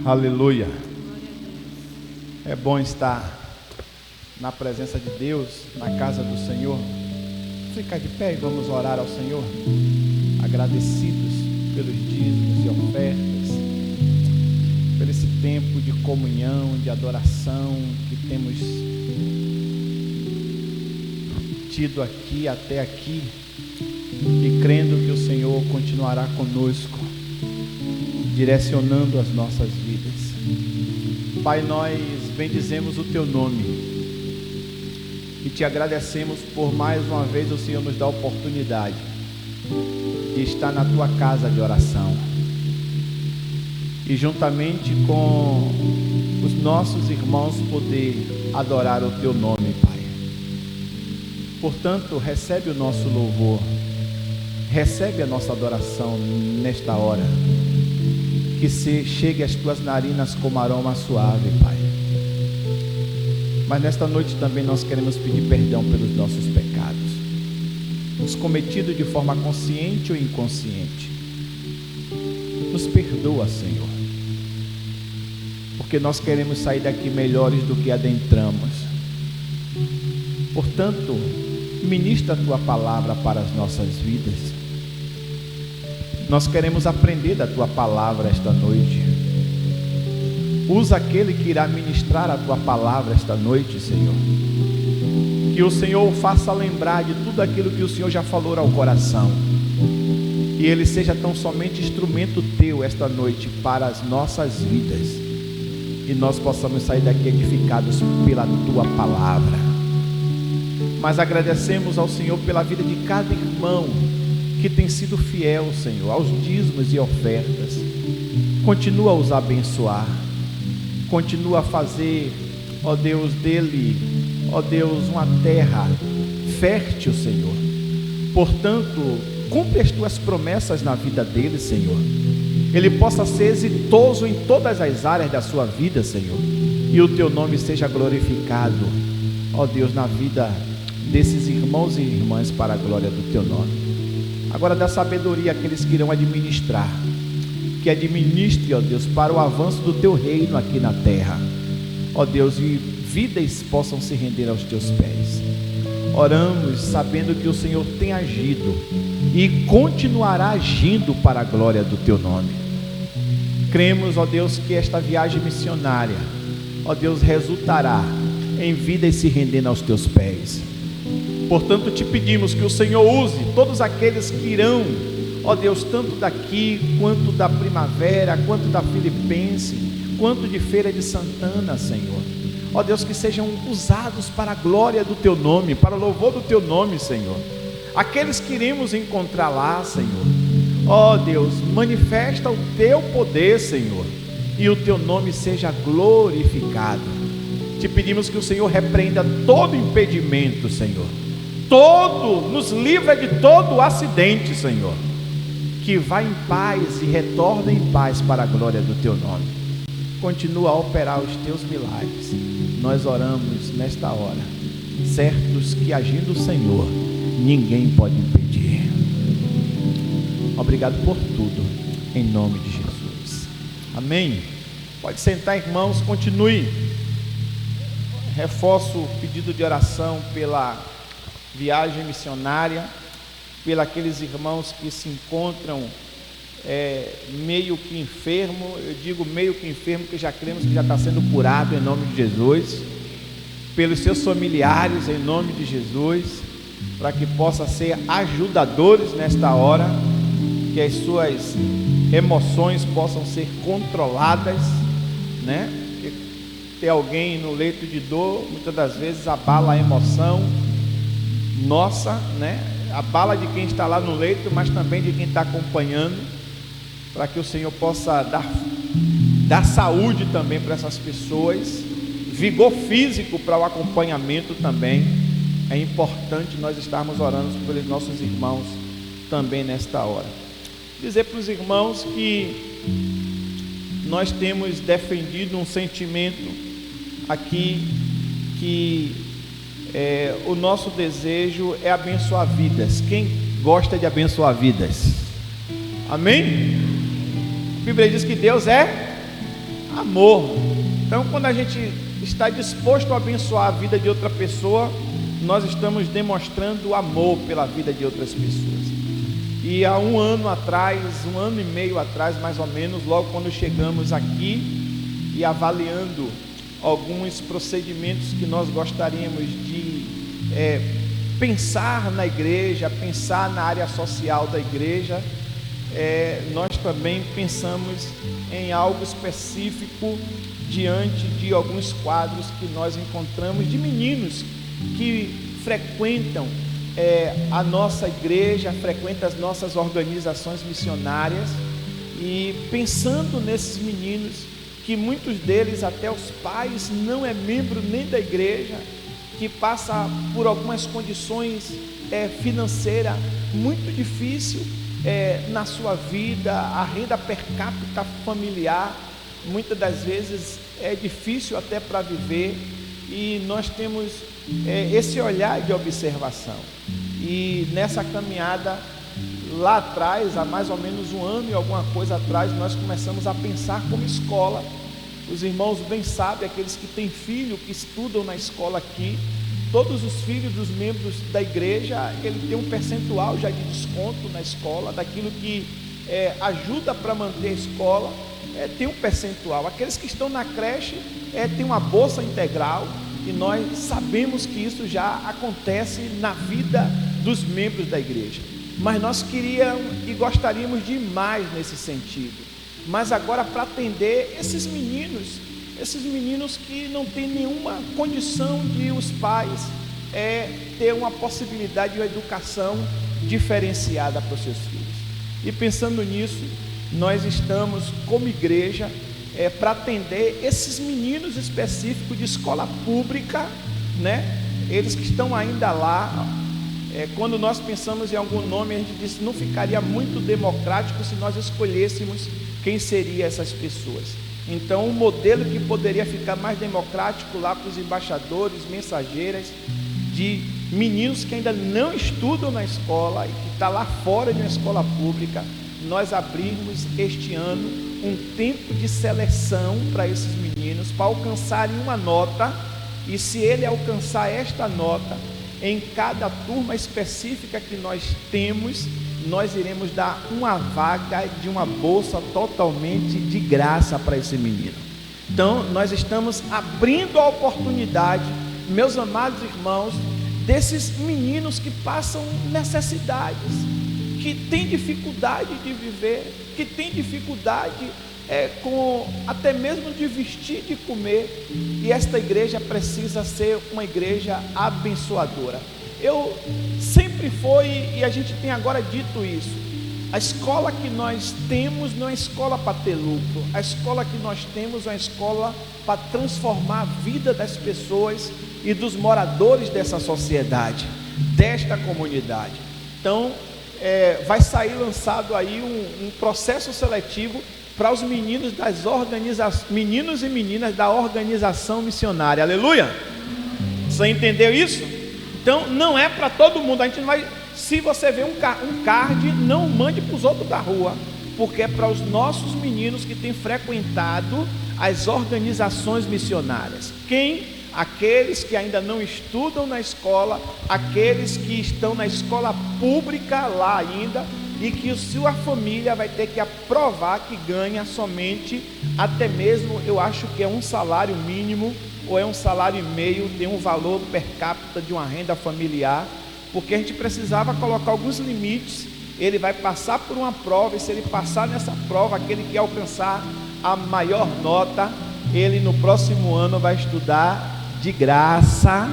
Aleluia. É bom estar na presença de Deus, na casa do Senhor. Fica de pé e vamos orar ao Senhor, agradecidos pelos dízimos e ofertas, por esse tempo de comunhão, de adoração que temos tido aqui até aqui, e crendo que o Senhor continuará conosco, direcionando as nossas vidas. Pai, nós bendizemos o Teu nome e Te agradecemos por mais uma vez o Senhor nos dar a oportunidade de estar na Tua casa de oração e juntamente com os nossos irmãos poder adorar o Teu nome, Pai. Portanto, recebe o nosso louvor, recebe a nossa adoração nesta hora. Que chegue às Tuas narinas como aroma suave, Pai. Mas nesta noite também nós queremos pedir perdão pelos nossos pecados, os cometidos de forma consciente ou inconsciente. Nos perdoa, Senhor, porque nós queremos sair daqui melhores do que adentramos. Portanto, ministra a Tua palavra para as nossas vidas. Nós queremos aprender da Tua palavra esta noite. Usa aquele que irá ministrar a Tua palavra esta noite, Senhor. Que o Senhor o faça lembrar de tudo aquilo que o Senhor já falou ao coração. E ele seja tão somente instrumento Teu esta noite para as nossas vidas. E nós possamos sair daqui edificados pela Tua palavra. Mas agradecemos ao Senhor pela vida de cada irmão que tem sido fiel, Senhor, aos dízimos e ofertas. Continua a os abençoar, continua a fazer, ó Deus, dele, ó Deus, uma terra fértil, Senhor. Portanto, cumpre as Tuas promessas na vida dele, Senhor. Ele possa ser exitoso em todas as áreas da sua vida, Senhor, e o Teu nome seja glorificado, ó Deus, na vida desses irmãos e irmãs, para a glória do Teu nome. Agora dá sabedoria àqueles que irão administrar, que administre, ó Deus, para o avanço do Teu reino aqui na terra, ó Deus, e vidas possam se render aos Teus pés. Oramos sabendo que o Senhor tem agido e continuará agindo para a glória do Teu nome. Cremos, ó Deus, que esta viagem missionária, ó Deus, resultará em vidas se rendendo aos Teus pés. Portanto, Te pedimos que o Senhor use todos aqueles que irão, ó Deus, tanto daqui, quanto da Primavera, quanto da Filipense, quanto de Feira de Santana, Senhor. Ó Deus, que sejam usados para a glória do Teu nome, para o louvor do Teu nome, Senhor. Aqueles que iremos encontrar lá, Senhor, ó Deus, manifesta o Teu poder, Senhor, e o Teu nome seja glorificado. Te pedimos que o Senhor repreenda todo impedimento, Senhor. Nos livra de todo acidente, Senhor, que vá em paz e retorne em paz para a glória do Teu nome. Continua a operar os Teus milagres. Nós oramos nesta hora, certos que agindo o Senhor, ninguém pode impedir. Obrigado por tudo, em nome de Jesus. Amém. Pode sentar, irmãos, continue. Reforço o pedido de oração pela viagem missionária, pelos aqueles irmãos que se encontram meio que enfermo. Eu digo meio que enfermo porque já cremos que já está sendo curado em nome de Jesus, pelos seus familiares em nome de Jesus, para que possa ser ajudadores nesta hora, que as suas emoções possam ser controladas, né? Ter alguém no leito de dor muitas das vezes abala a emoção nossa, né? Abala de quem está lá no leito, mas também de quem está acompanhando, para que o Senhor possa dar saúde também para essas pessoas, vigor físico para o acompanhamento também. É importante nós estarmos orando pelos nossos irmãos também nesta hora. Dizer para os irmãos que nós temos defendido um sentimento aqui, que o nosso desejo é abençoar vidas. Quem gosta de abençoar vidas? Amém? A Bíblia diz que Deus é amor. Então, quando a gente está disposto a abençoar a vida de outra pessoa, nós estamos demonstrando amor pela vida de outras pessoas. E há um ano atrás, 1 ano e meio atrás, mais ou menos, logo quando chegamos aqui e avaliando alguns procedimentos que nós gostaríamos de pensar na igreja, pensar na área social da igreja, nós também pensamos em algo específico diante de alguns quadros que nós encontramos de meninos que frequentam a nossa igreja, frequentam as nossas organizações missionárias, e pensando nesses meninos, que muitos deles, até os pais, não é membro nem da igreja, que passa por algumas condições financeiras muito difícil na sua vida, a renda per capita familiar muitas das vezes é difícil até para viver, e nós temos esse olhar de observação. E nessa caminhada lá atrás, há mais ou menos 1 ano e alguma coisa atrás, nós começamos a pensar como escola. Os irmãos bem sabem, aqueles que têm filho, que estudam na escola aqui, todos os filhos dos membros da igreja, ele tem um percentual já de desconto na escola, daquilo que ajuda para manter a escola, tem um percentual. Aqueles que estão na creche, tem uma bolsa integral, e nós sabemos que isso já acontece na vida dos membros da igreja. Mas nós queríamos e gostaríamos de ir mais nesse sentido. Mas agora, para atender esses meninos que não têm nenhuma condição de os pais ter uma possibilidade de uma educação diferenciada para os seus filhos. E pensando nisso, nós estamos como igreja para atender esses meninos específicos de escola pública, né? Eles que estão ainda lá. Quando nós pensamos em algum nome, a gente disse, não ficaria muito democrático se nós escolhêssemos quem seriam essas pessoas. Então, um modelo que poderia ficar mais democrático lá para os embaixadores, mensageiras, de meninos que ainda não estudam na escola e que estão lá fora de uma escola pública, nós abrimos este ano um tempo de seleção para esses meninos, para alcançarem uma nota, e se ele alcançar esta nota, em cada turma específica que nós temos, nós iremos dar uma vaga de uma bolsa totalmente de graça para esse menino. Então, nós estamos abrindo a oportunidade, meus amados irmãos, desses meninos que passam necessidades, que têm dificuldade de viver, que têm dificuldade com até mesmo de vestir, de comer, e esta igreja precisa ser uma igreja abençoadora. Eu sempre foi, e a gente tem agora dito isso, a escola que nós temos não é escola para ter lucro, a escola que nós temos é uma escola para transformar a vida das pessoas e dos moradores dessa sociedade, desta comunidade. Então, vai sair lançado aí um processo seletivo para os meninos meninos e meninas da organização missionária. Aleluia! Você entendeu isso? Então não é para todo mundo. A gente não vai. Se você vê um card, não mande para os outros da rua, porque é para os nossos meninos que têm frequentado as organizações missionárias. Aqueles que ainda não estudam na escola, aqueles que estão na escola pública lá ainda, e que a sua família vai ter que aprovar que ganha somente, até mesmo, eu acho que é um salário mínimo, ou é um salário e meio, tem um valor per capita de uma renda familiar, porque a gente precisava colocar alguns limites. Ele vai passar por uma prova, e se ele passar nessa prova, aquele que alcançar a maior nota, ele no próximo ano vai estudar de graça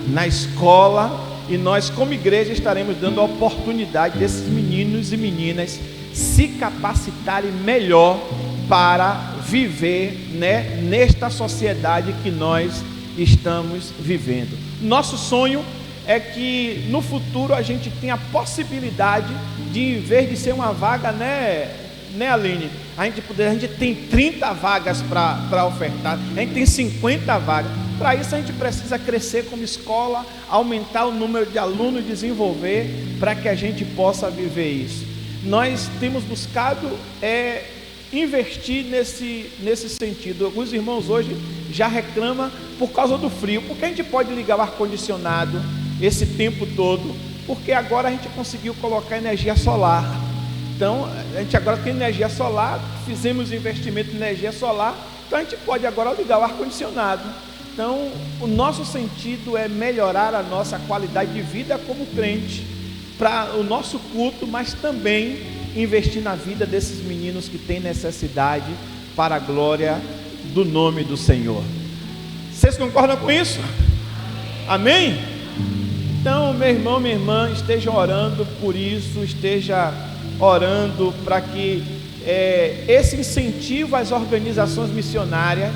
na escola, e nós como igreja estaremos dando a oportunidade desses meninos e meninas se capacitarem melhor para viver, né, nesta sociedade que nós estamos vivendo. Nosso sonho é que no futuro a gente tenha a possibilidade de, em vez de ser uma vaga, né Aline? A gente tem 30 vagas para ofertar, a gente tem 50 vagas. Para isso a gente precisa crescer como escola, aumentar o número de alunos, desenvolver, para que a gente possa viver isso. Nós temos buscado investir nesse sentido. Alguns irmãos hoje já reclamam por causa do frio, porque a gente pode ligar o ar-condicionado esse tempo todo, porque agora a gente conseguiu colocar energia solar. Então a gente agora tem energia solar, fizemos investimento em energia solar, então a gente pode agora ligar o ar-condicionado. Então o nosso sentido é melhorar a nossa qualidade de vida como crente, para o nosso culto, mas também investir na vida desses meninos que têm necessidade, para a glória do nome do Senhor. Vocês concordam com isso? Amém? Então, meu irmão, minha irmã, esteja orando por isso, esteja orando para que esse incentivo às organizações missionárias,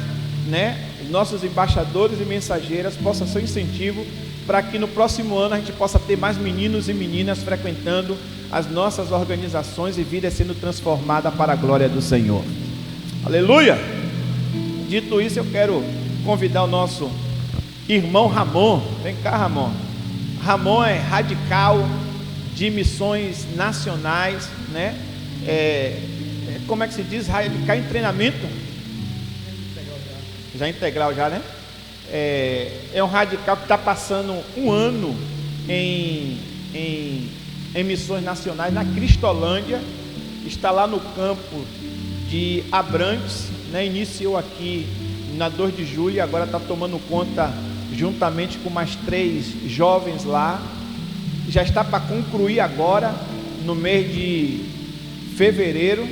né, nossos embaixadores e mensageiras, possa ser um incentivo para que no próximo ano a gente possa ter mais meninos e meninas frequentando as nossas organizações e vidas sendo transformadas para a glória do Senhor. Aleluia! Dito isso, eu quero convidar o nosso irmão Ramon. Vem cá, Ramon. Ramon é radical de missões nacionais, né? Como é que se diz? Radical em treinamento? Já integral já, né? É um radical que está passando um ano em missões nacionais na Cristolândia. Está lá no campo de Abrantes, né? Iniciou aqui na 2 de julho e agora está tomando conta juntamente com mais 3 jovens lá. Já está para concluir agora no mês de fevereiro.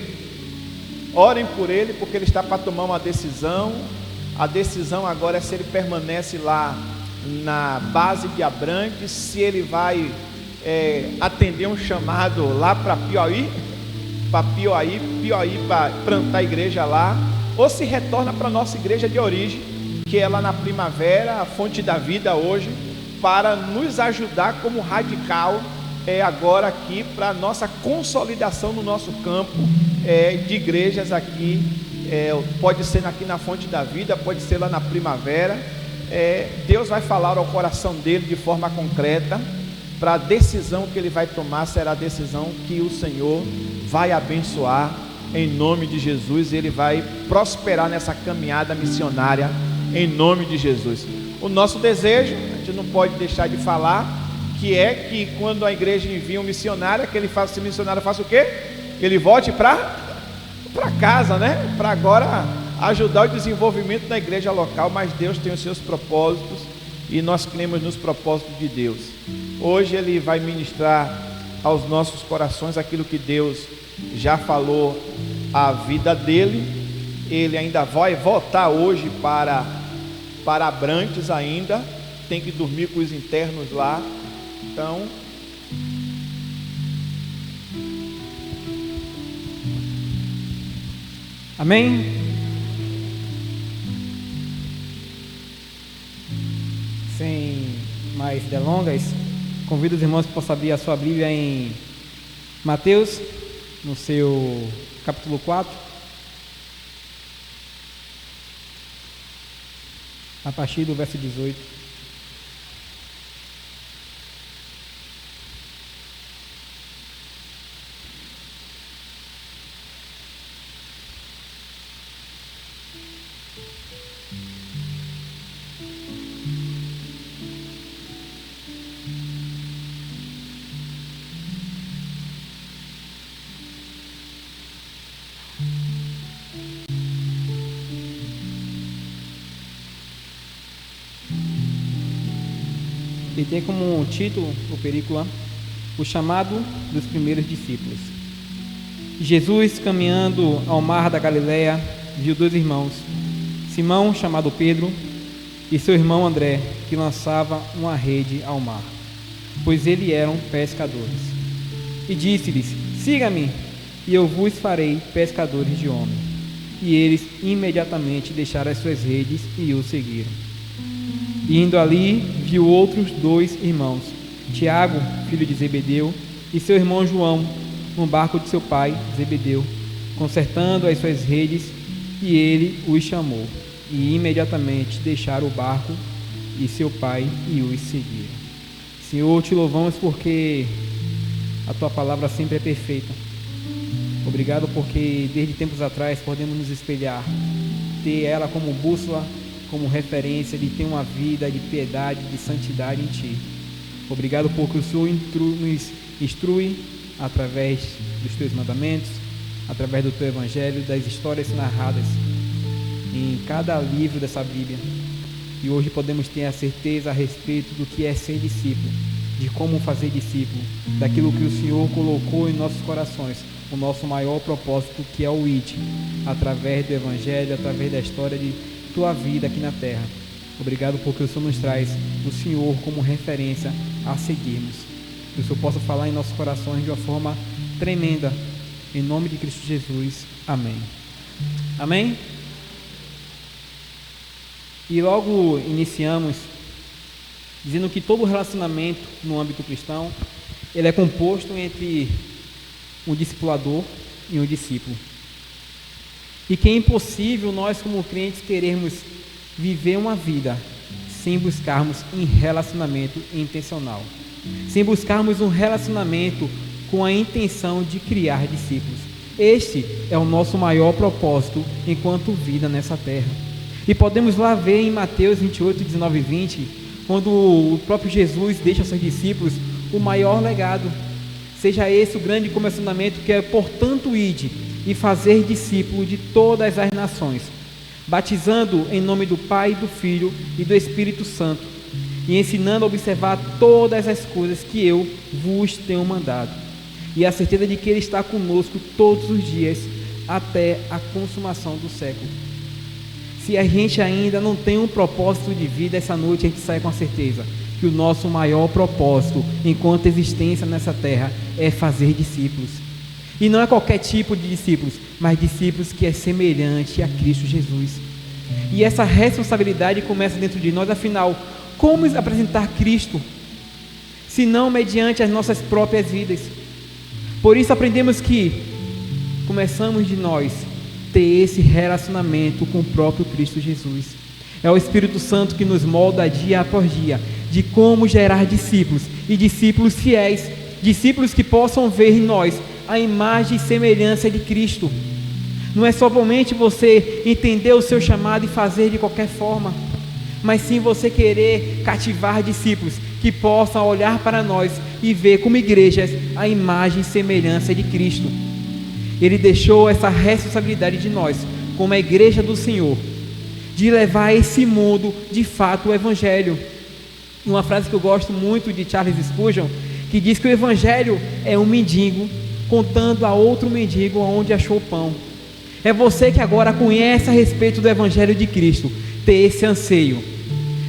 Orem por ele, porque ele está para tomar uma decisão. A decisão agora é se ele permanece lá na base de Abrantes, se ele vai atender um chamado lá para Piauí para plantar a igreja lá, ou se retorna para a nossa igreja de origem, que é lá na Primavera, a Fonte da Vida hoje, para nos ajudar como radical agora aqui para a nossa consolidação no nosso campo de igrejas aqui. Pode ser aqui na Fonte da Vida, pode ser lá na Primavera. Deus vai falar ao coração dele de forma concreta, para a decisão que ele vai tomar será a decisão que o Senhor vai abençoar em nome de Jesus. Ele vai prosperar nessa caminhada missionária em nome de Jesus. O nosso desejo, a gente não pode deixar de falar, que é que quando a igreja envia um missionário, que ele faça, esse missionário faça o quê? Ele volte para casa, né? Para agora ajudar o desenvolvimento da igreja local. Mas Deus tem os seus propósitos e nós cremos nos propósitos de Deus. Hoje ele vai ministrar aos nossos corações aquilo que Deus já falou à vida dele. Ele ainda vai voltar hoje para Abrantes ainda, tem que dormir com os internos lá. Então amém? Sem mais delongas, convido os irmãos que possam abrir a sua Bíblia em Mateus, no seu capítulo 4, a partir do verso 18. E tem como título, o perícola, o chamado dos primeiros discípulos. Jesus, caminhando ao mar da Galileia, viu 2 irmãos, Simão, chamado Pedro, e seu irmão André, que lançava uma rede ao mar, pois eles eram pescadores. E disse-lhes: siga-me, e eu vos farei pescadores de homens. E eles imediatamente deixaram as suas redes e o seguiram. E indo ali, viu outros 2 irmãos, Tiago, filho de Zebedeu, e seu irmão João, no barco de seu pai, Zebedeu, consertando as suas redes, e ele os chamou. E imediatamente deixaram o barco e seu pai e os seguiram. Senhor, te louvamos porque a tua palavra sempre é perfeita. Obrigado porque desde tempos atrás podemos nos espelhar, ter ela como bússola, como referência de ter uma vida de piedade, de santidade em Ti. Obrigado porque o Senhor nos instrui através dos Teus mandamentos, através do Teu Evangelho, das histórias narradas em cada livro dessa Bíblia. E hoje podemos ter a certeza a respeito do que é ser discípulo, de como fazer discípulo, daquilo que o Senhor colocou em nossos corações, o nosso maior propósito, que é o ID, através do Evangelho, através da história de Tua vida aqui na Terra. Obrigado porque o Senhor nos traz o Senhor como referência a seguirmos. Que o Senhor possa falar em nossos corações de uma forma tremenda. Em nome de Cristo Jesus. Amém. Amém? E logo iniciamos dizendo que todo relacionamento no âmbito cristão, ele é composto entre um discipulador e um discípulo. E que é impossível nós como crentes querermos viver uma vida sem buscarmos em relacionamento intencional, sem buscarmos um relacionamento com a intenção de criar discípulos. Este é o nosso maior propósito enquanto vida nessa terra. E podemos lá ver em Mateus 28, 19 e 20, quando o próprio Jesus deixa aos seus discípulos o maior legado. Seja esse o grande comissionamento, que é: portanto, ide e fazer discípulo de todas as nações, batizando em nome do Pai, do Filho e do Espírito Santo, e ensinando a observar todas as coisas que eu vos tenho mandado. E a certeza de que Ele está conosco todos os dias, até a consumação do século. Se a gente ainda não tem um propósito de vida, essa noite a gente sai com a certeza que o nosso maior propósito, enquanto existência nessa terra, é fazer discípulos. E não é qualquer tipo de discípulos, mas discípulos que é semelhante a Cristo Jesus. E essa responsabilidade começa dentro de nós. Afinal, como apresentar Cristo, se não mediante as nossas próprias vidas? Por isso aprendemos que começamos de nós ter esse relacionamento com o próprio Cristo Jesus. É o Espírito Santo que nos molda dia após dia de como gerar discípulos, e discípulos fiéis, discípulos que possam ver em nós a imagem e semelhança de Cristo. Não é somente você entender o seu chamado e fazer de qualquer forma, mas sim você querer cativar discípulos que possam olhar para nós e ver como igrejas a imagem e semelhança de Cristo. Ele deixou essa responsabilidade de nós, como a igreja do Senhor, de levar a esse mundo de fato o Evangelho. Uma frase que eu gosto muito de Charles Spurgeon, que diz que o Evangelho é um mendigo contando a outro mendigo onde achou pão. É você que agora conhece a respeito do Evangelho de Cristo, ter esse anseio,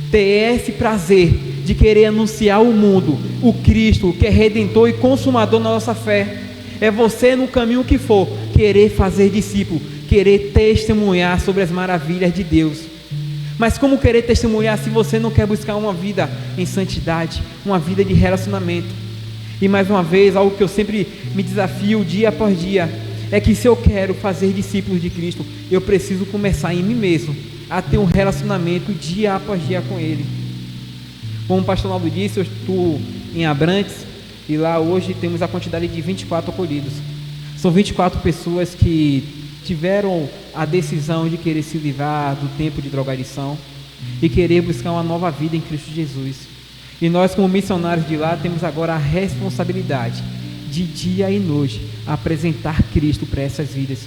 ter esse prazer de querer anunciar ao mundo o Cristo que é redentor e consumador da nossa fé. É você, no caminho que for, querer fazer discípulo, querer testemunhar sobre as maravilhas de Deus. Mas como querer testemunhar se você não quer buscar uma vida em santidade, uma vida de relacionamento? E mais uma vez, algo que eu sempre me desafio dia após dia, é que se eu quero fazer discípulos de Cristo, eu preciso começar em mim mesmo, a ter um relacionamento dia após dia com Ele. Como o pastor Naldo disse, eu estou em Abrantes, e lá hoje temos a quantidade de 24 acolhidos. São 24 pessoas que tiveram a decisão de querer se livrar do tempo de drogadição e querer buscar uma nova vida em Cristo Jesus. E nós, como missionários de lá, temos agora a responsabilidade de dia e noite apresentar Cristo para essas vidas,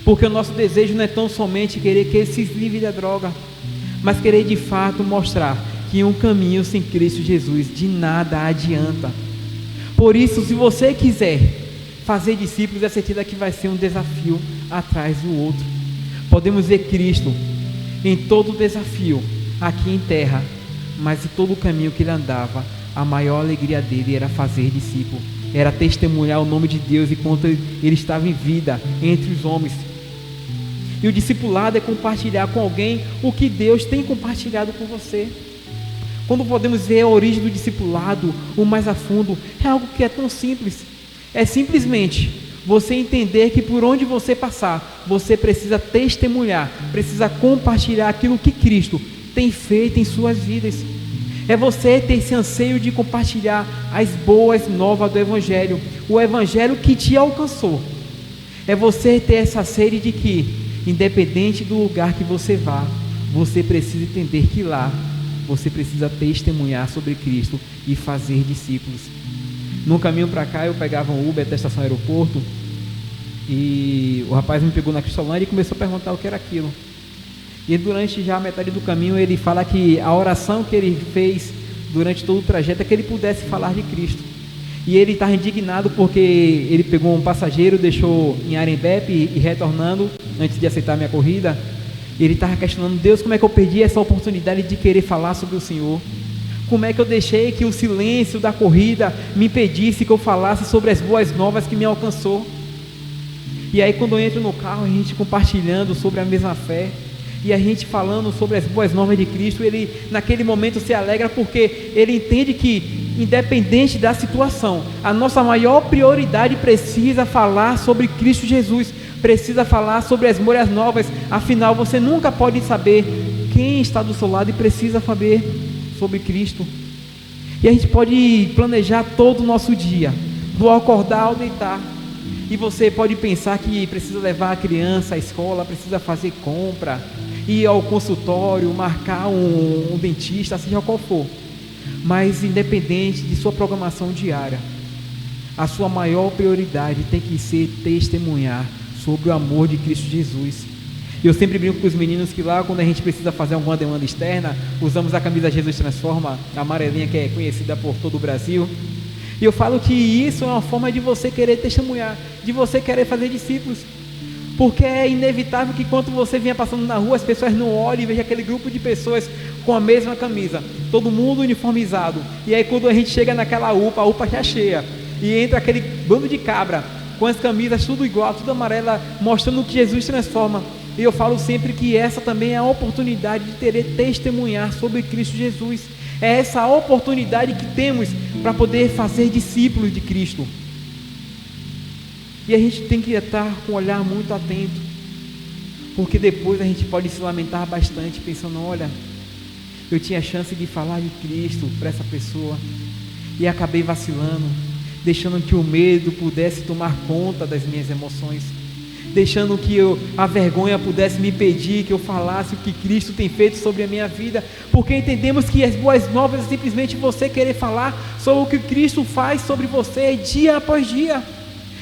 porque o nosso desejo não é tão somente querer que eles se livrem da droga, mas querer de fato mostrar que um caminho sem Cristo Jesus de nada adianta. Por isso, se você quiser fazer discípulos, é certeza que vai ser um desafio atrás do outro. Podemos ver Cristo em todo o desafio aqui em terra, mas em todo o caminho que ele andava, a maior alegria dele era fazer discípulo, era testemunhar o nome de Deus enquanto ele estava em vida entre os homens. E o discipulado é compartilhar com alguém o que Deus tem compartilhado com você. Quando podemos ver a origem do discipulado, o mais a fundo, é algo que é tão simples. É simplesmente você entender que por onde você passar, você precisa testemunhar, precisa compartilhar aquilo que Cristo tem feito em suas vidas. É você ter esse anseio de compartilhar as boas novas do Evangelho, o Evangelho que te alcançou. É você ter essa sede de que, independente do lugar que você vá, você precisa entender que lá você precisa testemunhar sobre Cristo e fazer discípulos. No caminho para cá eu pegava um Uber até a estação aeroporto e o rapaz me pegou na Cristolândia e começou a perguntar o que era aquilo. E durante já a metade do caminho ele fala que a oração que ele fez durante todo o trajeto é que ele pudesse falar de Cristo. E ele estava indignado porque ele pegou um passageiro, deixou em Arembepe e retornando antes de aceitar a minha corrida, ele estava questionando: Deus, como é que eu perdi essa oportunidade de querer falar sobre o Senhor? Como é que eu deixei que o silêncio da corrida me impedisse que eu falasse sobre as boas novas que me alcançou? E aí quando eu entro no carro, a gente compartilhando sobre a mesma fé, e a gente falando sobre as boas novas de Cristo, ele naquele momento se alegra porque ele entende que, independente da situação, a nossa maior prioridade precisa falar sobre Cristo Jesus, precisa falar sobre as boas novas. Afinal, você nunca pode saber quem está do seu lado e precisa saber sobre Cristo. E a gente pode planejar todo o nosso dia, do acordar ao deitar, e você pode pensar que precisa levar a criança à escola, precisa fazer compra, ir ao consultório, marcar um dentista, seja qual for. Mas independente de sua programação diária, a sua maior prioridade tem que ser testemunhar sobre o amor de Cristo Jesus. E eu sempre brinco com os meninos que lá, quando a gente precisa fazer alguma demanda externa, usamos a camisa Jesus Transforma, a amarelinha, que é conhecida por todo o Brasil. E eu falo que isso é uma forma de você querer testemunhar, de você querer fazer discípulos. Porque é inevitável que quando você vinha passando na rua, as pessoas não olhem e vejam aquele grupo de pessoas com a mesma camisa, todo mundo uniformizado. E aí quando a gente chega naquela UPA, a UPA já cheia, e entra aquele bando de cabra, com as camisas tudo igual, tudo amarela, mostrando que Jesus transforma. E eu falo sempre que essa também é a oportunidade de testemunhar sobre Cristo Jesus. É essa oportunidade que temos para poder fazer discípulos de Cristo. E a gente tem que estar com o olhar muito atento, porque depois a gente pode se lamentar bastante, pensando: olha, eu tinha a chance de falar de Cristo para essa pessoa e acabei vacilando, deixando que o medo pudesse tomar conta das minhas emoções, deixando que a vergonha pudesse me impedir que eu falasse o que Cristo tem feito sobre a minha vida, porque entendemos que as boas novas é simplesmente você querer falar sobre o que Cristo faz sobre você dia após dia.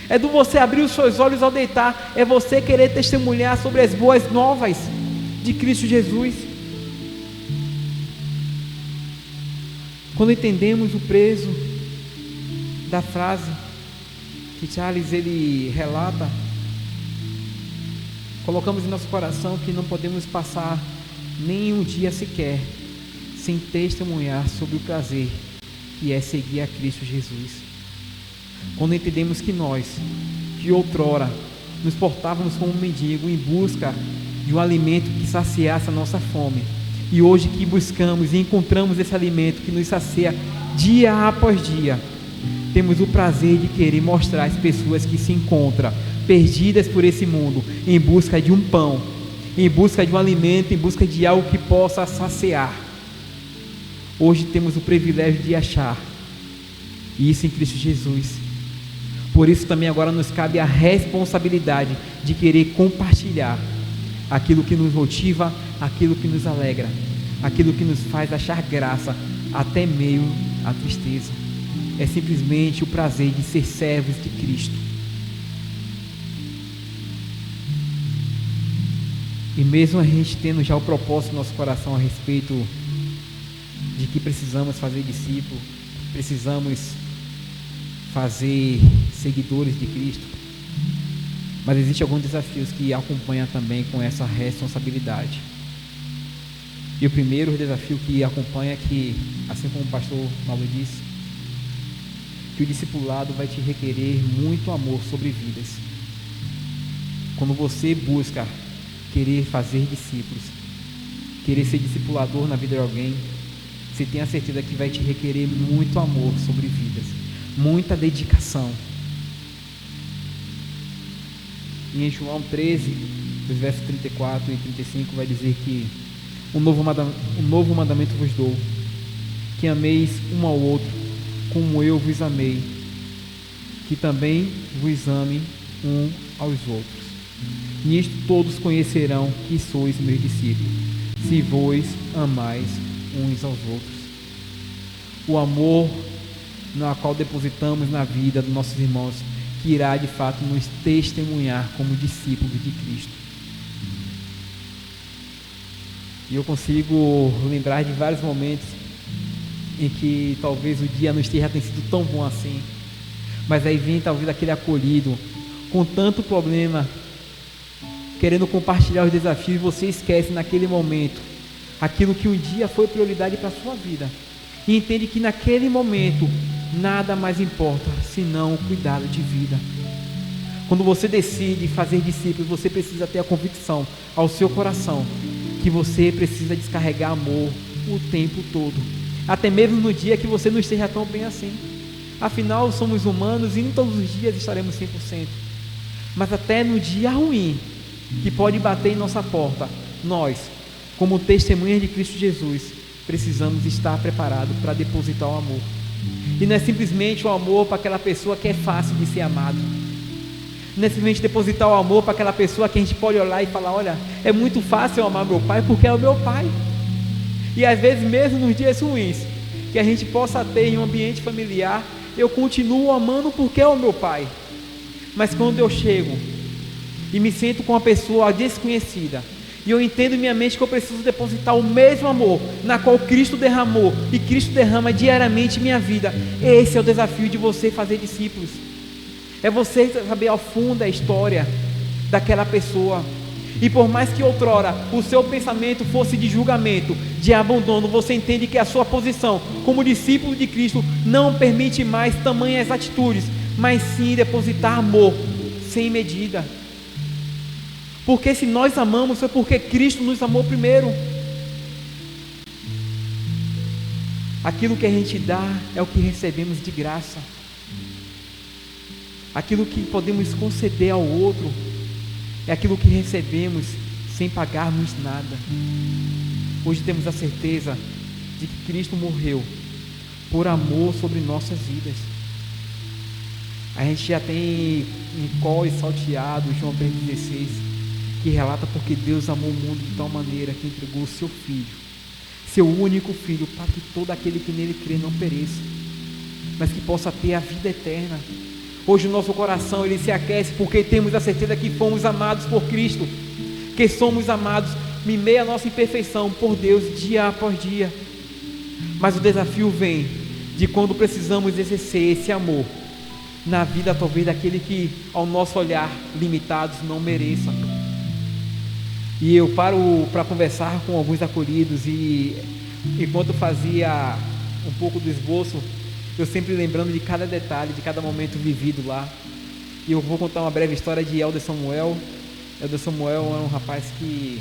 É do você abrir os seus olhos ao deitar, é você querer testemunhar sobre as boas novas de Cristo Jesus. Quando entendemos o peso da frase que Charles ele relata, colocamos em nosso coração que não podemos passar nem um dia sequer sem testemunhar sobre o prazer que é seguir a Cristo Jesus. Quando entendemos que nós, que outrora nos portávamos como um mendigo em busca de um alimento que saciasse a nossa fome, e hoje que buscamos e encontramos esse alimento que nos sacia dia após dia, temos o prazer de querer mostrar às pessoas que se encontram perdidas por esse mundo, em busca de um pão, em busca de um alimento, em busca de algo que possa saciar. Hoje temos o privilégio de achar isso em Cristo Jesus. Por isso também agora nos cabe a responsabilidade de querer compartilhar aquilo que nos motiva, aquilo que nos alegra, aquilo que nos faz achar graça até meio à tristeza. É simplesmente o prazer de ser servos de Cristo. E mesmo a gente tendo já o propósito no nosso coração a respeito de que precisamos fazer discípulo, precisamos fazer seguidores de Cristo, mas existem alguns desafios que acompanham também com essa responsabilidade. E o primeiro desafio que acompanha é que, assim como o pastor Paulo disse, que o discipulado vai te requerer muito amor sobre vidas. Quando você busca querer fazer discípulos, querer ser discipulador na vida de alguém, você tem a certeza que vai te requerer muito amor sobre vidas, muita dedicação. E em João 13, os versos 34 e 35 vai dizer que um novo mandamento vos dou, que ameis um ao outro como eu vos amei, que também vos ame uns aos outros. Nisto todos conhecerão que sois meus discípulos, se vos amais uns aos outros. O amor no qual depositamos na vida dos nossos irmãos, que irá de fato nos testemunhar como discípulos de Cristo. E eu consigo lembrar de vários momentos em que talvez o dia não esteja tendo sido tão bom assim, mas aí vem talvez aquele acolhido com tanto problema, querendo compartilhar os desafios, e você esquece naquele momento aquilo que um dia foi prioridade para a sua vida, e entende que naquele momento nada mais importa senão o cuidado de vida. Quando você decide fazer discípulos, você precisa ter a convicção ao seu coração que você precisa descarregar amor o tempo todo, até mesmo no dia que você não esteja tão bem assim. Afinal, somos humanos e nem todos os dias estaremos 100%, mas até no dia ruim que pode bater em nossa porta, nós, como testemunhas de Cristo Jesus, precisamos estar preparados para depositar o amor. E não é simplesmente o amor para aquela pessoa que é fácil de ser amado, não é simplesmente depositar o amor para aquela pessoa que a gente pode olhar e falar: olha, é muito fácil eu amar meu pai porque é o meu pai. E às vezes mesmo nos dias ruins que a gente possa ter em um ambiente familiar, eu continuo amando porque é o meu pai. Mas quando eu chego e me sinto com uma pessoa desconhecida, e eu entendo em minha mente que eu preciso depositar o mesmo amor na qual Cristo derramou, e Cristo derrama diariamente em minha vida, esse é o desafio de você fazer discípulos. É você saber ao fundo a história daquela pessoa, e por mais que outrora o seu pensamento fosse de julgamento, de abandono, você entende que a sua posição como discípulo de Cristo não permite mais tamanhas atitudes, mas sim depositar amor sem medida. Porque se nós amamos, foi porque Cristo nos amou primeiro. Aquilo que a gente dá é o que recebemos de graça. Aquilo que podemos conceder ao outro é aquilo que recebemos sem pagarmos nada. Hoje temos a certeza de que Cristo morreu por amor sobre nossas vidas. A gente já tem em Có e Salteado João 3,16, que relata: porque Deus amou o mundo de tal maneira que entregou o seu Filho, seu único Filho, para que todo aquele que nele crê não pereça, mas que possa ter a vida eterna. Hoje o nosso coração ele se aquece porque temos a certeza que fomos amados por Cristo, que somos amados em meio à nossa imperfeição por Deus dia após dia. Mas o desafio vem de quando precisamos exercer esse amor na vida talvez daquele que ao nosso olhar limitados não mereça. E eu paro para conversar com alguns acolhidos, e enquanto fazia um pouco do esboço, eu sempre lembrando de cada detalhe, de cada momento vivido lá. E eu vou contar uma breve história de Elder Samuel. Elder Samuel é um rapaz que,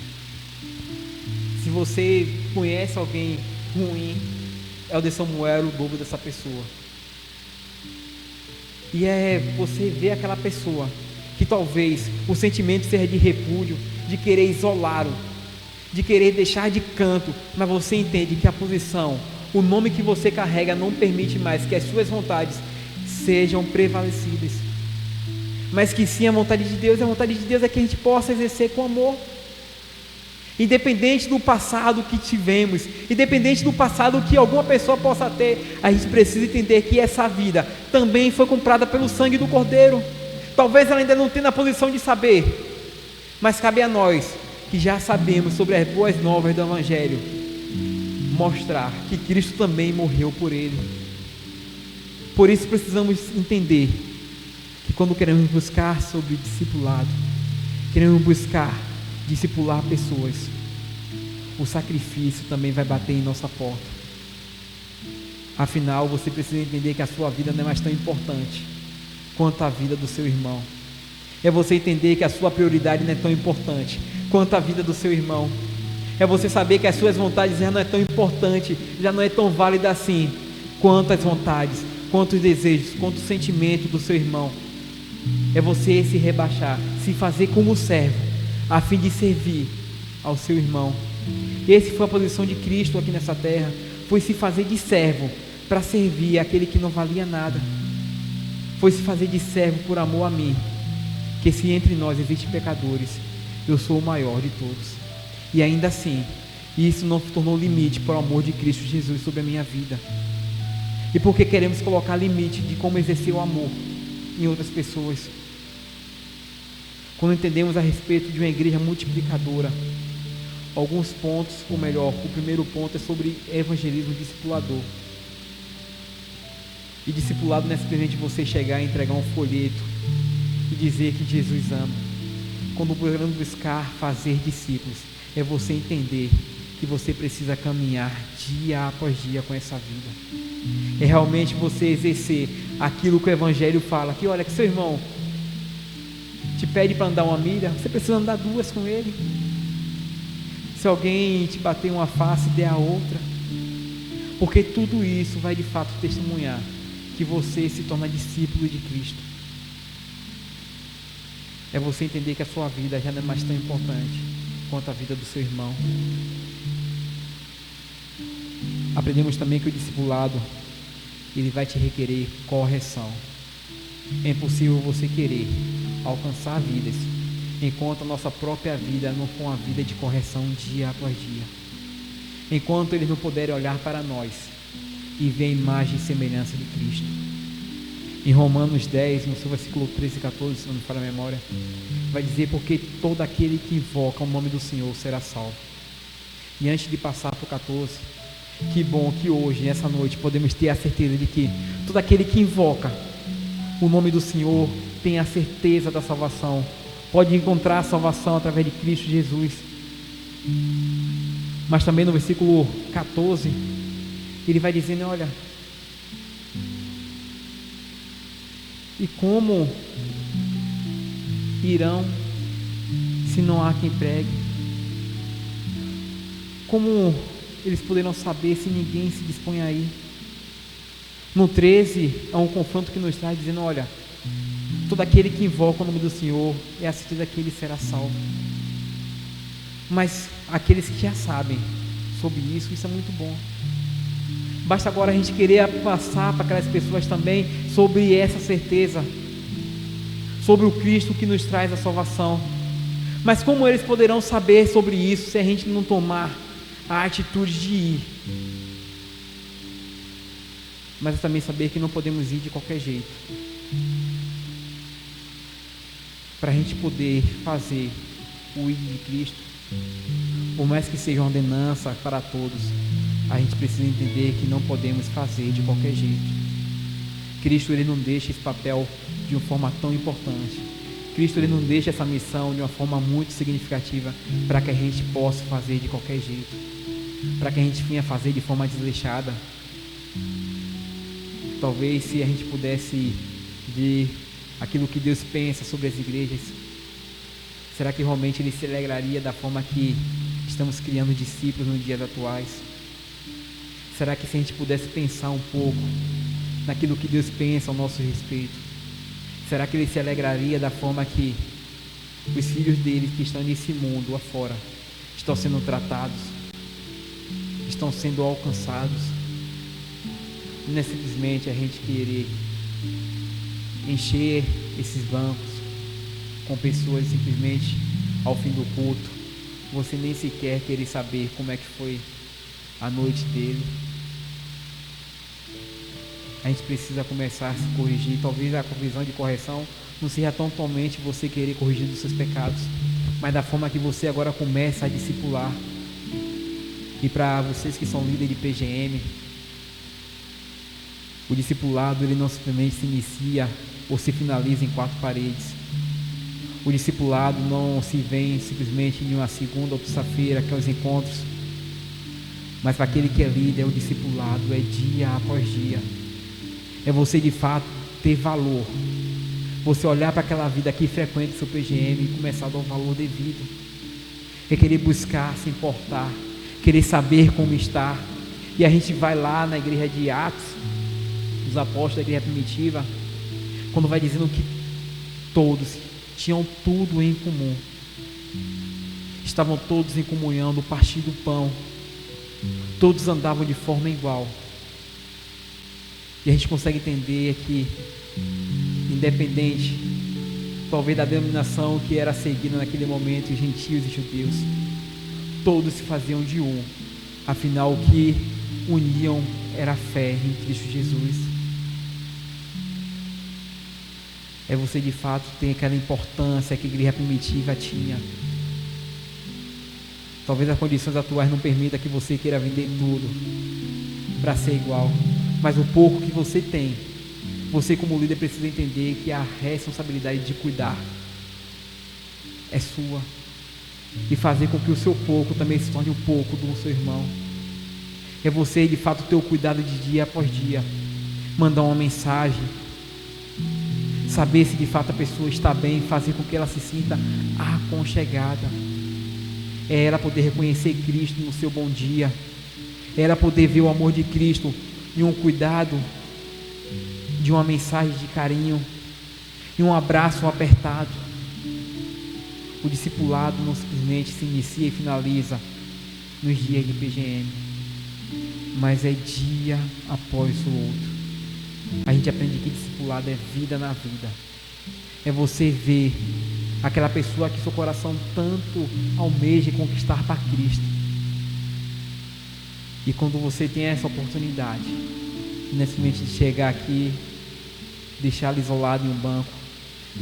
se você conhece alguém ruim, Elder Samuel era o dobro dessa pessoa. E você vê aquela pessoa que talvez o sentimento seja de repúdio, de querer isolá-lo, de querer deixar de canto, mas você entende que a posição, o nome que você carrega não permite mais que as suas vontades sejam prevalecidas, mas que sim a vontade de Deus é que a gente possa exercer com amor. Independente do passado que tivemos, independente do passado que alguma pessoa possa ter, a gente precisa entender que essa vida também foi comprada pelo sangue do Cordeiro. Talvez ela ainda não tenha na posição de saber, mas cabe a nós, que já sabemos sobre as boas novas do Evangelho, mostrar que Cristo também morreu por ele. Por isso precisamos entender que quando queremos buscar sobre discipulado, queremos buscar discipular pessoas, o sacrifício também vai bater em nossa porta. Afinal, você precisa entender que a sua vida não é mais tão importante quanto a vida do seu irmão. É você entender que a sua prioridade não é tão importante quanto a vida do seu irmão. É você saber que as suas vontades já não é tão importante, já não é tão válida assim, quanto as vontades, quanto os desejos, quanto o sentimento do seu irmão. É você se rebaixar, se fazer como servo, a fim de servir ao seu irmão. Essa foi a posição de Cristo aqui nessa terra, foi se fazer de servo para servir aquele que não valia nada, foi se fazer de servo por amor a mim, que se entre nós existem pecadores, eu sou o maior de todos. E ainda assim, isso não tornou limite para o amor de Cristo Jesus sobre a minha vida. E porque queremos colocar limite de como exercer o amor em outras pessoas. Quando entendemos a respeito de uma igreja multiplicadora, alguns pontos, ou melhor, o primeiro ponto é sobre evangelismo discipulador. E discipulado não é simplesmente você chegar e entregar um folheto e dizer que Jesus ama. Quando podemos buscar fazer discípulos, é você entender que você precisa caminhar dia após dia com essa vida. É realmente você exercer aquilo que o Evangelho fala, que olha, que seu irmão te pede para andar uma milha, você precisa andar 2 com ele. Se alguém te bater uma face, dê a outra. Porque tudo isso vai de fato testemunhar que você se torna discípulo de Cristo. É você entender que a sua vida já não é mais tão importante quanto a vida do seu irmão. Aprendemos também que o discipulado, ele vai te requerer correção. É impossível você querer alcançar vidas enquanto a nossa própria vida não for uma vida de correção dia após dia. Enquanto eles não puderem olhar para nós e ver a imagem e semelhança de Cristo. Em Romanos 10, no seu versículo 13 e 14, se não me falha a memória, vai dizer: porque todo aquele que invoca o nome do Senhor será salvo. E antes de passar para o 14, que bom que hoje, nessa noite, podemos ter a certeza de que todo aquele que invoca o nome do Senhor tem a certeza da salvação, pode encontrar a salvação através de Cristo Jesus. Mas também no versículo 14, ele vai dizendo: olha, e como irão se não há quem pregue? Como eles poderão saber se ninguém se dispõe a ir? No 13, há um confronto que nos traz dizendo: olha, todo aquele que invoca o nome do Senhor é a certeza que ele será salvo. Mas aqueles que já sabem sobre isso é muito bom. Basta agora a gente querer passar para aquelas pessoas também sobre essa certeza, sobre o Cristo que nos traz a salvação. Mas como eles poderão saber sobre isso se a gente não tomar a atitude de ir? Mas também saber que não podemos ir de qualquer jeito. Para a gente poder fazer o ir de Cristo, por mais que seja uma ordenança para todos, a gente precisa entender que não podemos fazer de qualquer jeito. Cristo, ele não deixa esse papel de uma forma tão importante. Cristo, ele não deixa essa missão de uma forma muito significativa para que a gente possa fazer de qualquer jeito, para que a gente venha fazer de forma desleixada. Talvez se a gente pudesse ver aquilo que Deus pensa sobre as igrejas, será que realmente Ele se alegraria da forma que estamos criando discípulos nos dias atuais? Será que se a gente pudesse pensar um pouco naquilo que Deus pensa ao nosso respeito, será que Ele se alegraria da forma que os filhos dele que estão nesse mundo afora estão sendo tratados, estão sendo alcançados? Não é simplesmente a gente querer encher esses bancos com pessoas simplesmente ao fim do culto, você nem sequer querer saber como é que foi a noite dele. A gente precisa começar a se corrigir. Talvez a visão de correção não seja tão somente você querer corrigir dos seus pecados, mas da forma que você agora começa a discipular. E para vocês que são líderes de PGM, o discipulado, ele não simplesmente se inicia ou se finaliza em 4 paredes. O discipulado não se vem simplesmente em uma segunda ou terça-feira, que é os encontros, mas para aquele que é líder, o discipulado é dia após dia. É você de fato ter valor, você olhar para aquela vida que frequenta o seu PGM e começar a dar o valor devido. É querer buscar, se importar, querer saber como está. E a gente vai lá na igreja de Atos, os apóstolos da igreja primitiva, quando vai dizendo que todos tinham tudo em comum, estavam todos em comunhão do partir do pão, todos andavam de forma igual. E a gente consegue entender que, independente talvez da denominação que era seguida naquele momento, gentios e judeus. Todos se faziam de um, afinal o que uniam era a fé em Cristo Jesus. É você de fato ter aquela importância que a igreja primitiva tinha. Talvez as condições atuais não permitam que você queira vender tudo para ser igual, mas o pouco que você tem, você como líder precisa entender que a responsabilidade de cuidar é sua, e fazer com que o seu pouco também se torne um pouco do seu irmão. É você de fato ter o cuidado de dia após dia, mandar uma mensagem, saber se de fato a pessoa está bem, fazer com que ela se sinta aconchegada. É ela poder reconhecer Cristo no seu bom dia, é ela poder ver o amor de Cristo em um cuidado, de uma mensagem de carinho, em um abraço apertado. O discipulado não simplesmente se inicia e finaliza nos dias de PGM, mas é dia após o outro. A gente aprende que discipulado é vida na vida. É você ver aquela pessoa que seu coração tanto almeja conquistar para Cristo. E quando você tem essa oportunidade, nesse momento de chegar aqui, deixá-lo isolado em um banco,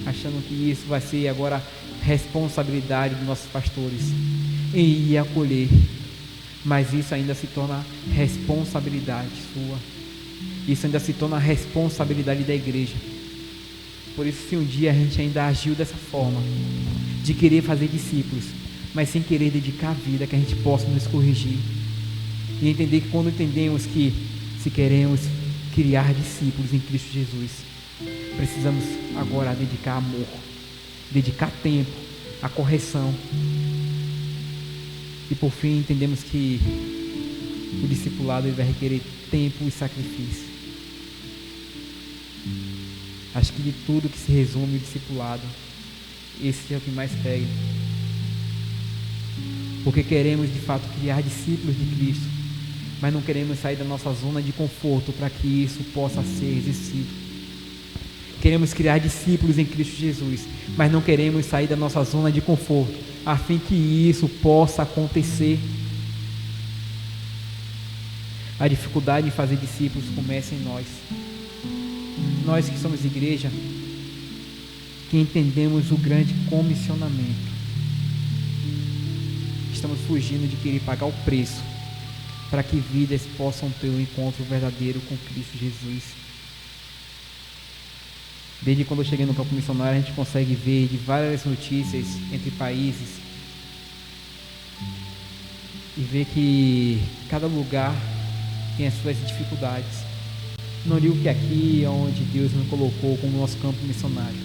achando que isso vai ser agora responsabilidade dos nossos pastores em ir acolher, mas isso ainda se torna responsabilidade sua. Isso ainda se torna responsabilidade da igreja. Por isso, se um dia a gente ainda agiu dessa forma, de querer fazer discípulos, mas sem querer dedicar a vida, que a gente possa nos corrigir e entender que quando entendemos que se queremos criar discípulos em Cristo Jesus, precisamos agora dedicar amor, dedicar tempo à correção. E por fim entendemos que o discipulado ele vai requerer tempo e sacrifício. Acho que de tudo que se resume o discipulado, esse é o que mais pega. Porque queremos de fato criar discípulos de Cristo, mas não queremos sair da nossa zona de conforto para que isso possa ser exercido. Queremos criar discípulos em Cristo Jesus, mas não queremos sair da nossa zona de conforto, a fim que isso possa acontecer. A dificuldade de fazer discípulos começa em nós. Nós que somos igreja, que entendemos o grande comissionamento, estamos fugindo de querer pagar o preço para que vidas possam ter um encontro verdadeiro com Cristo Jesus. Desde quando eu cheguei no campo missionário, a gente consegue ver de várias notícias entre países e ver que cada lugar tem as suas dificuldades. Não digo que aqui, onde Deus nos colocou como nosso campo missionário,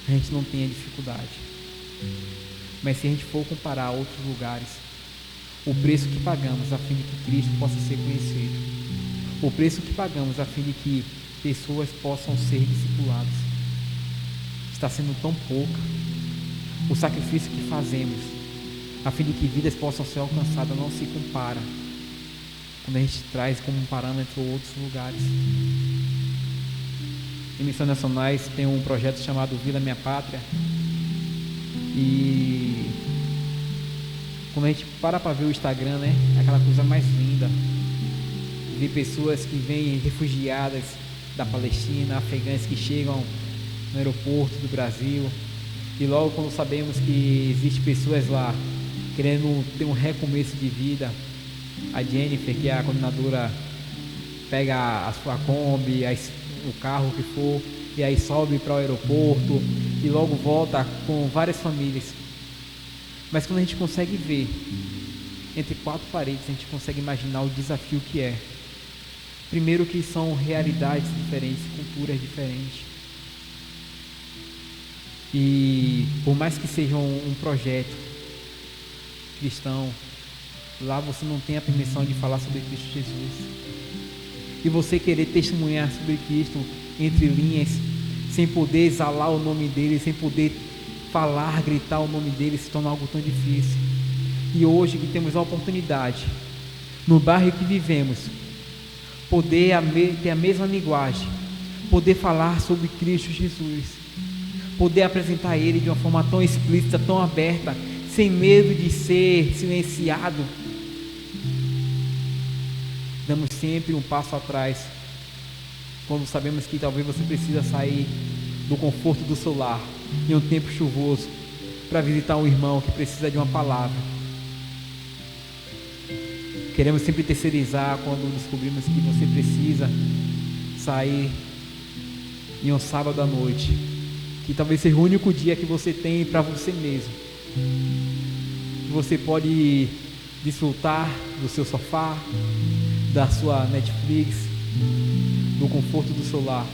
a gente não tenha dificuldade, mas se a gente for comparar outros lugares, o preço que pagamos a fim de que Cristo possa ser conhecido, o preço que pagamos a fim de que pessoas possam ser discipuladas, está sendo tão pouca. O sacrifício que fazemos a fim de que vidas possam ser alcançadas não se compara quando a gente traz como um parâmetro outros lugares. Em Missões Nacionais tem um projeto chamado Vila Minha Pátria, e quando a gente para ver o Instagram, né, é aquela coisa mais linda, ver pessoas que vêm refugiadas da Palestina, afegãs que chegam no aeroporto do Brasil, e logo quando sabemos que existem pessoas lá querendo ter um recomeço de vida, a Jennifer, que é a coordenadora, pega a sua Kombi, o carro que for, e aí sobe para o aeroporto e logo volta com várias famílias. Mas quando a gente consegue ver entre quatro paredes, a gente consegue imaginar o desafio que é. Primeiro que são realidades diferentes, culturas diferentes. E por mais que seja um projeto cristão, lá você não tem a permissão de falar sobre Cristo Jesus. E você querer testemunhar sobre Cristo entre linhas, sem poder exalar o nome dele, sem poder falar, gritar o nome dele, se torna algo tão difícil. E hoje que temos a oportunidade, no bairro que vivemos, poder ter a mesma linguagem, poder falar sobre Cristo Jesus, poder apresentar Ele de uma forma tão explícita, tão aberta, sem medo de ser silenciado. Damos sempre um passo atrás quando sabemos que talvez você precisa sair do conforto do seu lar em um tempo chuvoso para visitar um irmão que precisa de uma palavra. Queremos sempre terceirizar quando descobrimos que você precisa sair em um sábado à noite, que talvez seja o único dia que você tem para você mesmo. Você pode desfrutar do seu sofá, da sua Netflix, do conforto do seu lar.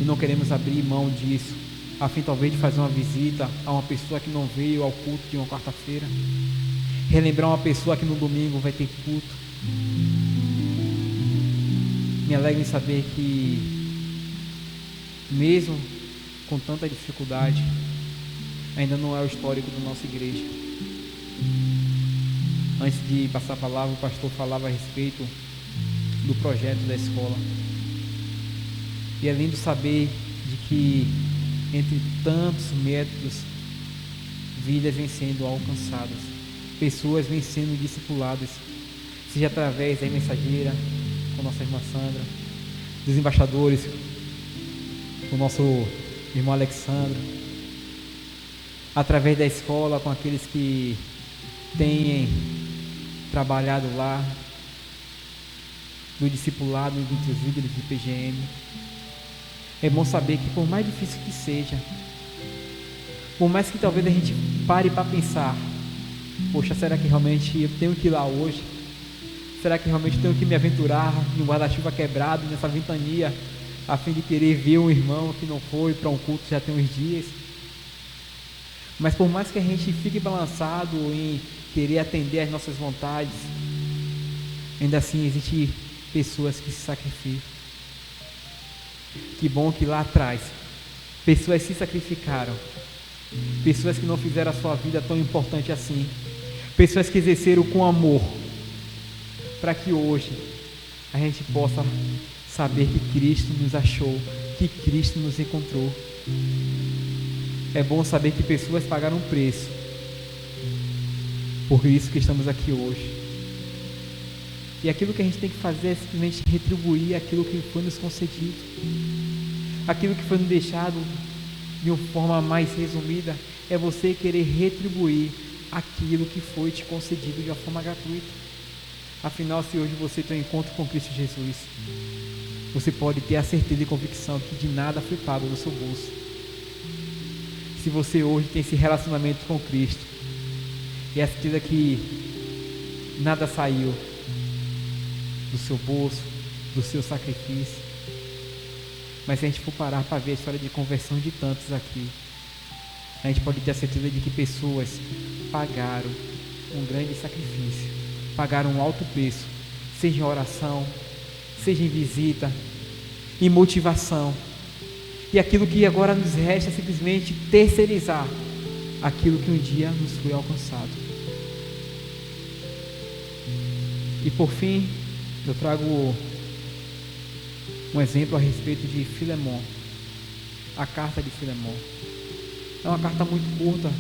E não queremos abrir mão disso, a fim talvez de fazer uma visita a uma pessoa que não veio ao culto de uma quarta-feira, relembrar uma pessoa que no domingo vai ter culto. Me alegra em saber que, mesmo com tanta dificuldade, ainda não é o histórico da nossa igreja. Antes de passar a palavra, o pastor falava a respeito do projeto da escola. E é lindo saber de que, entre tantos métodos, vidas vêm sendo alcançadas, pessoas vêm sendo discipuladas, seja através da mensageira, com nossa irmã Sandra, dos embaixadores, com o nosso irmão Alexandre, através da escola, com aqueles que têm trabalhado lá, do discipulado entre os líderes de PGM. É bom saber que, por mais difícil que seja, por mais que talvez a gente pare para pensar, poxa, será que realmente eu tenho que ir lá hoje? Será que realmente tenho que me aventurar no guarda-chuva quebrado, nessa ventania, a fim de querer ver um irmão que não foi para um culto já tem uns dias? Mas por mais que a gente fique balançado em querer atender às nossas vontades, ainda assim existem pessoas que se sacrificam. Que bom que lá atrás pessoas se sacrificaram, pessoas que não fizeram a sua vida tão importante assim, pessoas que exerceram com amor, para que hoje a gente possa saber que Cristo nos achou, que Cristo nos encontrou. É bom saber que pessoas pagaram um preço, por isso que estamos aqui hoje. E aquilo que a gente tem que fazer é simplesmente retribuir aquilo que foi nos concedido, aquilo que foi nos deixado de uma forma mais resumida, é você querer retribuir aquilo que foi te concedido de uma forma gratuita. Afinal, se hoje você tem um encontro com Cristo Jesus, você pode ter a certeza e convicção que de nada foi pago do seu bolso. Se você hoje tem esse relacionamento com Cristo, e a certeza que nada saiu do seu bolso, do seu sacrifício. Mas se a gente for parar para ver a história de conversão de tantos aqui, a gente pode ter a certeza de que pessoas pagaram um grande sacrifício, pagaram um alto preço, seja em oração, seja em visita, em motivação. E aquilo que agora nos resta é simplesmente terceirizar aquilo que um dia nos foi alcançado. E por fim, eu trago um exemplo a respeito de Filemon, a carta de Filemon. É uma carta muito curta,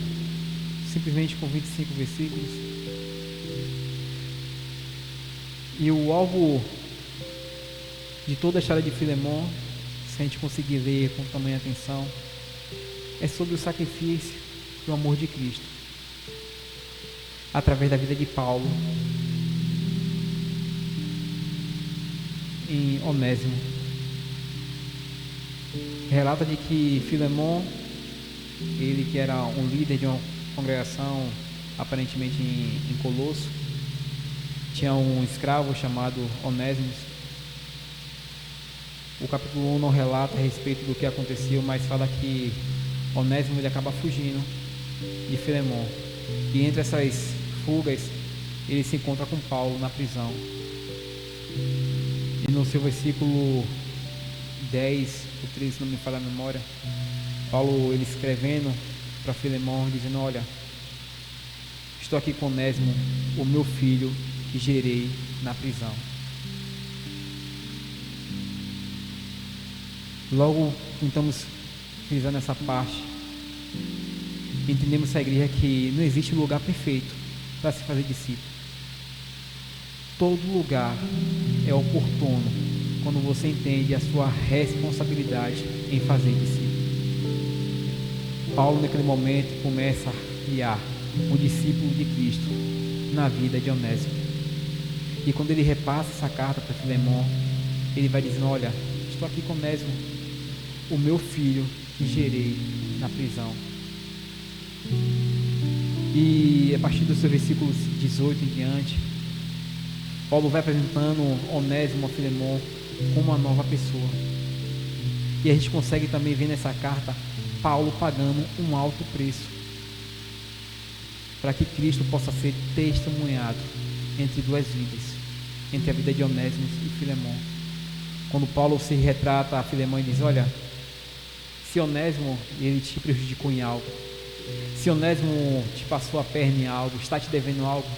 simplesmente com 25 versículos. E o alvo de toda a história de Filemon, se a gente conseguir ler com tamanha atenção, é sobre o sacrifício e o amor de Cristo, através da vida de Paulo em Onésimo. Relata de que Filemon, ele que era um líder de uma congregação aparentemente em Colosso, tinha um escravo chamado Onésimo. O capítulo 1 não relata a respeito do que aconteceu, mas fala que Onésimo ele acaba fugindo de Filemon, e entre essas fugas ele se encontra com Paulo na prisão. E no seu versículo 10 ou 13, se não me falha a memória, Paulo ele escrevendo para Filemon, dizendo: olha, estou aqui com Onésimo, o meu filho que gerei na prisão. Logo tentamos frisando essa parte, entendemos essa igreja que não existe lugar perfeito para se fazer discípulo. Todo lugar é oportuno quando você entende a sua responsabilidade em fazer discípulo. Paulo, naquele momento, começa a criar um discípulo de Cristo na vida de Onésimo. E quando ele repassa essa carta para Filemon, ele vai dizendo: olha, estou aqui com Onésimo, o meu filho que gerei na prisão. E a partir do seu versículo 18 em diante, Paulo vai apresentando Onésimo a Filemon como uma nova pessoa. E a gente consegue também ver nessa carta Paulo pagando um alto preço para que Cristo possa ser testemunhado entre duas vidas, entre a vida de Onésimo e Filemon. Quando Paulo se retrata a Filemon e diz: olha, se Onésimo ele te prejudicou em algo, se Onésimo te passou a perna em algo, está te devendo algo,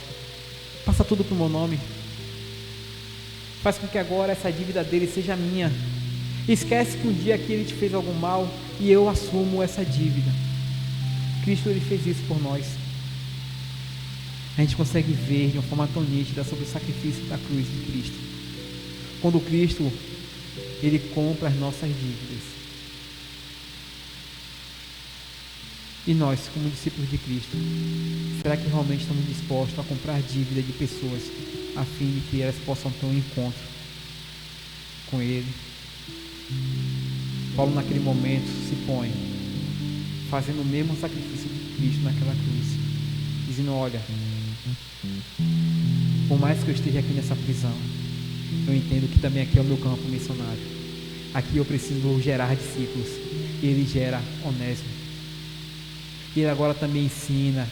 passa tudo para o meu nome. Faz com que agora essa dívida dele seja minha. Esquece que um dia aqui ele te fez algum mal e eu assumo essa dívida. Cristo ele fez isso por nós. A gente consegue ver de uma forma tão nítida sobre o sacrifício da cruz de Cristo. Quando Cristo ele compra as nossas dívidas. E nós, como discípulos de Cristo, será que realmente estamos dispostos a comprar dívida de pessoas a fim de que elas possam ter um encontro com Ele? Paulo naquele momento se põe fazendo o mesmo sacrifício de Cristo naquela cruz, dizendo: olha, por mais que eu esteja aqui nessa prisão, eu entendo que também aqui é o meu campo missionário. Aqui eu preciso gerar discípulos, e ele gera Onésimo. E ele agora também ensina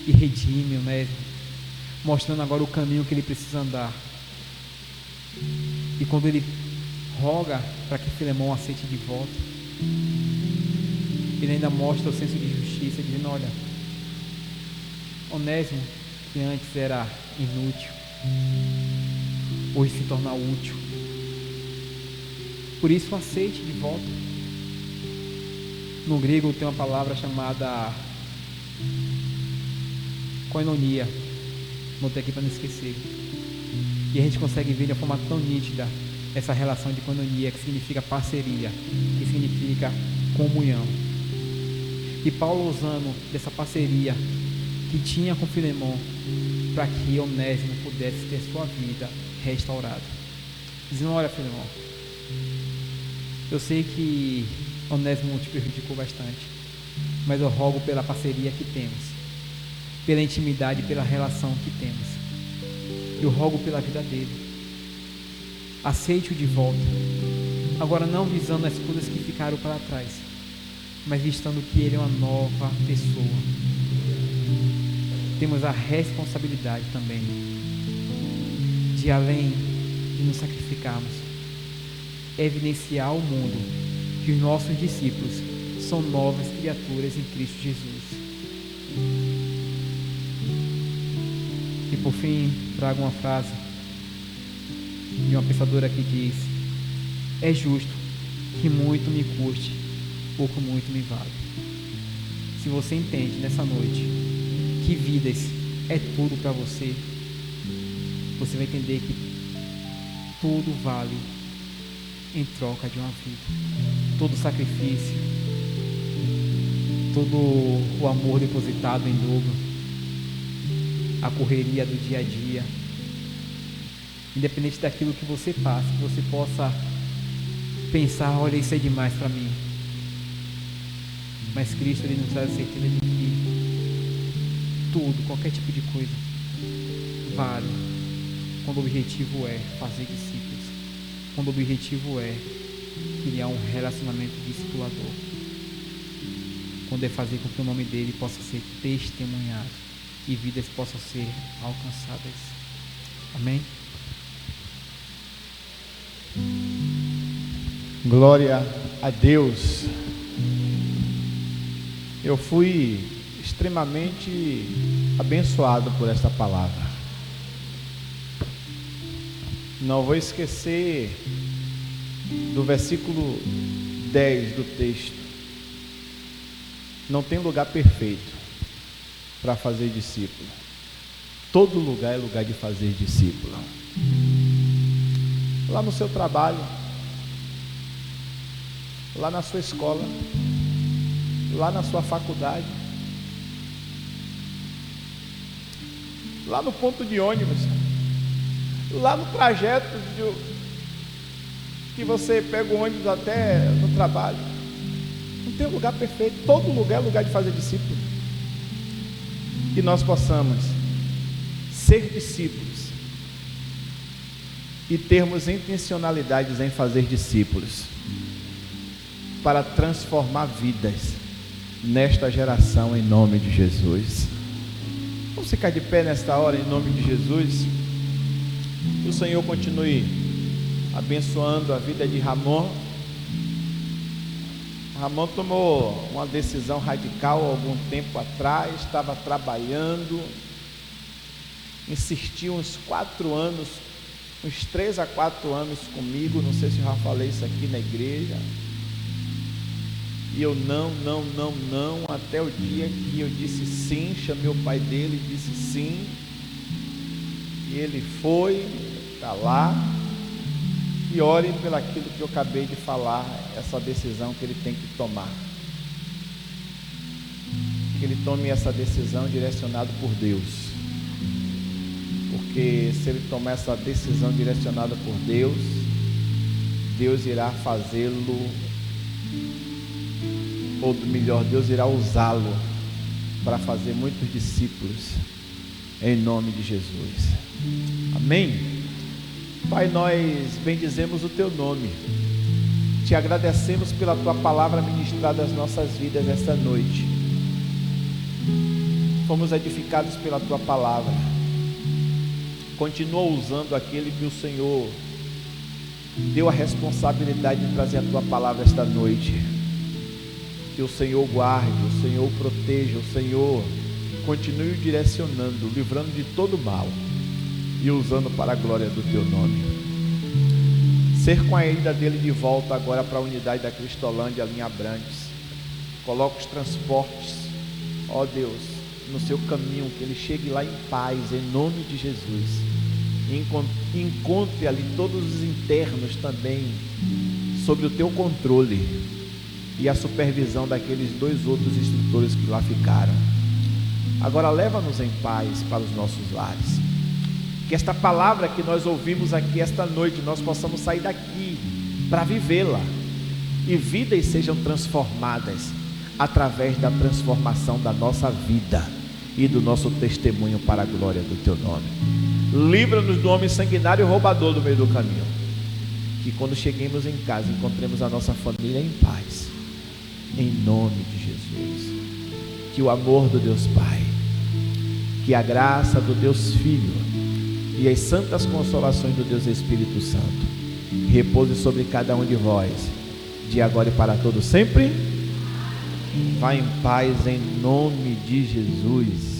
e redime Onésimo, mostrando agora o caminho que ele precisa andar. E quando ele roga para que Filemon aceite de volta, ele ainda mostra o senso de justiça, dizendo: olha, Onésimo, que antes era inútil, hoje se torna útil, por isso aceite de volta. No grego tem uma palavra chamada koinonia, notei aqui para não esquecer, e a gente consegue ver de uma forma tão nítida essa relação de koinonia, que significa parceria, que significa comunhão. E Paulo, usando dessa parceria que tinha com Filemon, para que Onésimo pudesse ter sua vida restaurada, dizendo: olha, Filemon, eu sei que Onésimo te prejudicou bastante, mas eu rogo pela parceria que temos, pela intimidade, pela relação que temos. Eu rogo pela vida dele. Aceite-o de volta. Agora não visando as coisas que ficaram para trás, mas visando que ele é uma nova pessoa. Temos a responsabilidade também de, além de nos sacrificarmos, evidenciar ao mundo que os nossos discípulos são novas criaturas em Cristo Jesus. E por fim, trago uma frase de uma pensadora que diz: é justo que muito me custe, pouco muito me vale. Se você entende nessa noite que vidas é tudo para você, você vai entender que tudo vale em troca de uma vida. Todo sacrifício, todo o amor depositado em dobro, a correria do dia a dia, independente daquilo que você passa, que você possa pensar: olha, isso é demais para mim. Mas Cristo ele nos traz a certeza de que tudo, qualquer tipo de coisa, vale quando o objetivo é fazer discípulos, quando o objetivo é criar um relacionamento discipulador, quando é fazer com que o nome dele possa ser testemunhado e vidas possam ser alcançadas. Amém? Glória a Deus. Eu fui extremamente abençoado por esta palavra. Não vou esquecer do versículo 10 do texto, Não tem lugar perfeito para fazer discípulo. Todo lugar é lugar de fazer discípulo. Lá no seu trabalho, lá na sua escola, lá na sua faculdade, lá no ponto de ônibus, lá no trajeto que você pega o ônibus até no trabalho. Não tem lugar perfeito. Todo lugar é lugar de fazer discípulo. Que nós possamos ser discípulos e termos intencionalidades em fazer discípulos para transformar vidas nesta geração, em nome de Jesus. Vamos ficar de pé nesta hora, em nome de Jesus. Que o Senhor continue abençoando a vida de Ramon. Ramon tomou uma decisão radical há algum tempo atrás, estava trabalhando, insistiu uns 4 anos, uns 3 a 4 anos comigo, não sei se eu já falei isso aqui na igreja, e eu não, até o dia que eu disse sim, chamei o pai dele e disse sim, e ele foi, está lá. E ore pelo aquilo que eu acabei de falar, essa decisão que ele tem que tomar. Que ele tome essa decisão direcionada por Deus. Porque se ele tomar essa decisão direcionada por Deus, Deus irá fazê-lo, ou melhor, Deus irá usá-lo para fazer muitos discípulos, em nome de Jesus. Amém? Pai, nós bendizemos o Teu nome, Te agradecemos pela Tua palavra ministrada às nossas vidas esta noite. Fomos edificados pela Tua palavra. Continua usando aquele que o Senhor deu a responsabilidade de trazer a Tua palavra esta noite. Que o Senhor guarde, o Senhor o proteja, o Senhor continue o direcionando, livrando de todo mal e usando para a glória do Teu nome. Ser com a ida dele de volta agora para a unidade da Cristolândia, ali em Abrantes. Coloca os transportes, ó Deus, no seu caminho, que ele chegue lá em paz, em nome de Jesus. E encontre ali todos os internos também sobre o Teu controle e a supervisão daqueles 2 outros instrutores que lá ficaram. Agora leva-nos em paz para os nossos lares. Que esta palavra que nós ouvimos aqui esta noite, nós possamos sair daqui para vivê-la, e vidas sejam transformadas através da transformação da nossa vida e do nosso testemunho para a glória do Teu nome. Livra-nos do homem sanguinário e roubador do meio do caminho. Que quando cheguemos em casa, encontremos a nossa família em paz, em nome de Jesus. Que o amor do Deus Pai, que a graça do Deus Filho e as santas consolações do Deus Espírito Santo repouse sobre cada um de vós, de agora e para todo sempre. Vá em paz, em nome de Jesus.